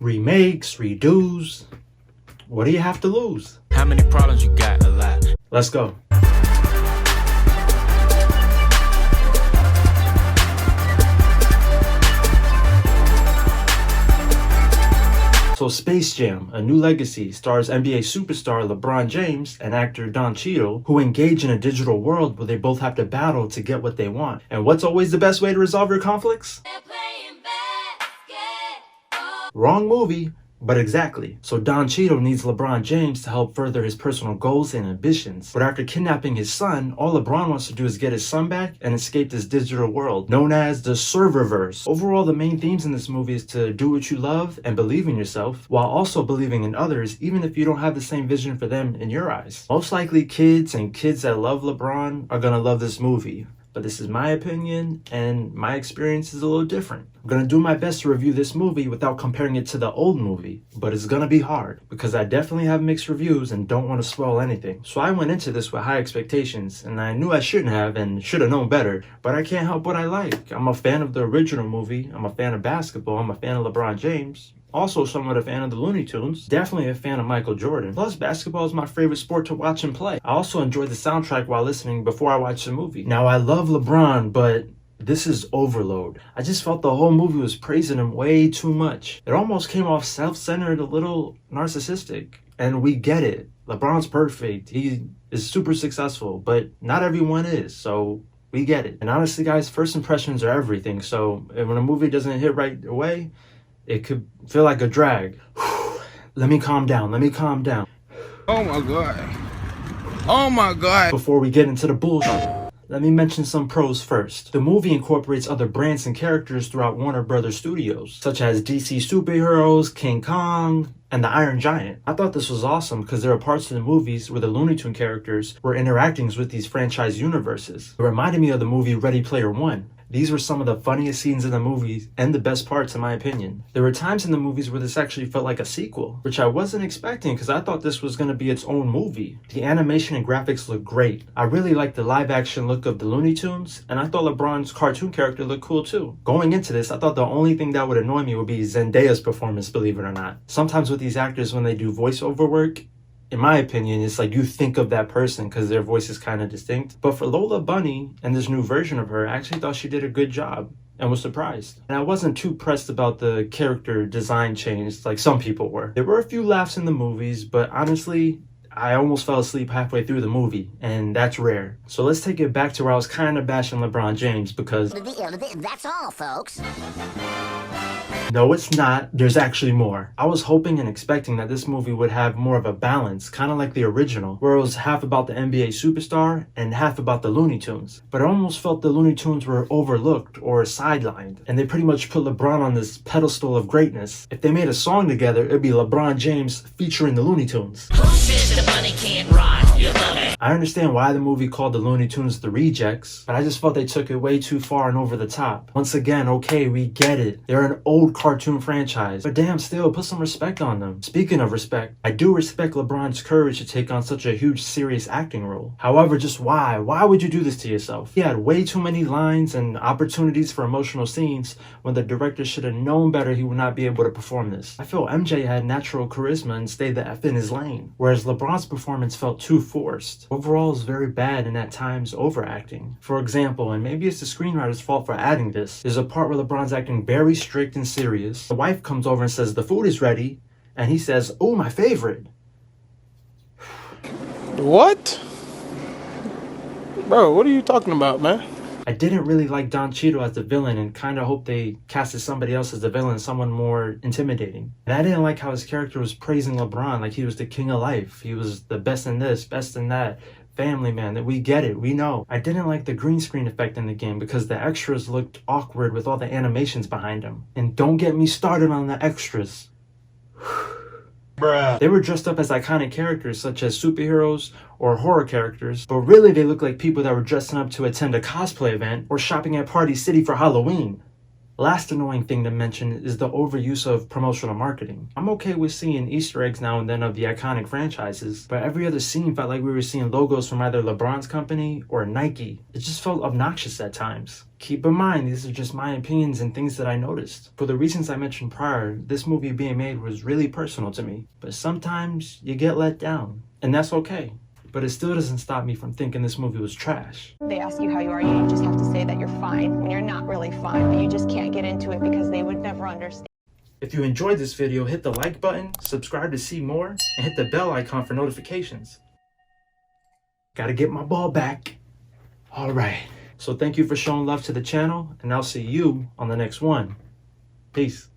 Remakes, redos. What do you have to lose? How many problems you got? A lot. Let's go. So Space Jam: A New Legacy stars NBA superstar LeBron James and actor Don Cheadle, who engage in a digital world where they both have to battle to get what they want. And what's always the best way to resolve your conflicts? Wrong movie, but exactly. So Don Cheadle needs LeBron James to help further his personal goals and ambitions. But after kidnapping his son, all LeBron wants to do is get his son back and escape this digital world, known as the Serververse. Overall, the main themes in this movie is to do what you love and believe in yourself, while also believing in others, even if you don't have the same vision for them in your eyes. Most likely kids that love LeBron are gonna love this movie. But this is my opinion, and my experience is a little different. I'm gonna do my best to review this movie without comparing it to the old movie, but it's gonna be hard, because I definitely have mixed reviews and don't want to spoil anything. So I went into this with high expectations, and I knew I shouldn't have and should have known better, but I can't help what I like. I'm a fan of the original movie, I'm a fan of basketball, I'm a fan of LeBron James. Also somewhat a fan of the Looney Tunes, definitely a fan of Michael Jordan. Plus, basketball is my favorite sport to watch and play. I also enjoy the soundtrack while listening before I watch the movie. Now, I love LeBron, but this is overload. I just felt the whole movie was praising him way too much. It almost came off self-centered, a little narcissistic. And we get it. LeBron's perfect. He is super successful, but not everyone is, so we get it. And honestly, guys, first impressions are everything. So when a movie doesn't hit right away, it could feel like a drag. Let me calm down. Oh my God. Oh my God. Before we get into the bullshit, let me mention some pros first. The movie incorporates other brands and characters throughout Warner Brothers Studios, such as DC Superheroes, King Kong, and the Iron Giant. I thought this was awesome because there are parts of the movies where the Looney Tunes characters were interacting with these franchise universes. It reminded me of the movie Ready Player One. These were some of the funniest scenes in the movies and the best parts in my opinion. There were times in the movies where this actually felt like a sequel, which I wasn't expecting because I thought this was going to be its own movie. The animation and graphics look great. I really liked the live action look of the Looney Tunes, and I thought LeBron's cartoon character looked cool too. Going into this, I thought the only thing that would annoy me would be Zendaya's performance, believe it or not. Sometimes with these actors, when they do voiceover work, in my opinion, it's like you think of that person because their voice is kind of distinct. But for Lola Bunny and this new version of her, I actually thought she did a good job and was surprised. And I wasn't too pressed about the character design change like some people were. There were a few laughs in the movies, but honestly, I almost fell asleep halfway through the movie, and that's rare. So let's take it back to where I was kind of bashing LeBron James because... That's all, folks. No, it's not. There's actually more. I was hoping and expecting that this movie would have more of a balance, kind of like the original, where it was half about the NBA superstar and half about the Looney Tunes. But I almost felt the Looney Tunes were overlooked or sidelined, and they pretty much put LeBron on this pedestal of greatness. If they made a song together, it'd be LeBron James featuring the Looney Tunes. Who says the money can't rhyme? You love it. I understand why the movie called the Looney Tunes The Rejects, but I just felt they took it way too far and over the top. Once again, okay, we get it. They're an old cartoon franchise, but damn, still, put some respect on them. Speaking of respect, I do respect LeBron's courage to take on such a huge, serious acting role. However, just why? Why would you do this to yourself? He had way too many lines and opportunities for emotional scenes when the director should have known better he would not be able to perform this. I feel MJ had natural charisma and stayed the F in his lane, whereas LeBron's performance felt too forced. Overall, it's very bad and at times overacting. For example, and maybe it's the screenwriter's fault for adding this, there's a part where LeBron's acting very strict and serious. The wife comes over and says the food is ready, and he says, "Oh, my favorite." What? Bro, what are you talking about, man? I didn't really like Don Cheadle as the villain and kind of hope they casted somebody else as the villain, someone more intimidating. And I didn't like how his character was praising LeBron like he was the king of life. He was the best in this, best in that. Family man, that we get it, we know. I didn't like the green screen effect in the game because the extras looked awkward with all the animations behind them. And don't get me started on the extras. Bruh. They were dressed up as iconic characters such as superheroes or horror characters, but really they look like people that were dressing up to attend a cosplay event or shopping at Party City for Halloween. Last annoying thing to mention is the overuse of promotional marketing. I'm okay with seeing Easter eggs now and then of the iconic franchises, but every other scene felt like we were seeing logos from either LeBron's company or Nike. It just felt obnoxious at times. Keep in mind, these are just my opinions and things that I noticed. For the reasons I mentioned prior, this movie being made was really personal to me. But sometimes you get let down, and that's okay. But it still doesn't stop me from thinking this movie was trash. They ask you how you are, you just have to say that you're fine when you're not really fine, but you just can't get into it because they would never understand. If you enjoyed this video, hit the like button, subscribe to see more, and hit the bell icon for notifications. Gotta get my ball back. Alright, so thank you for showing love to the channel, and I'll see you on the next one. Peace.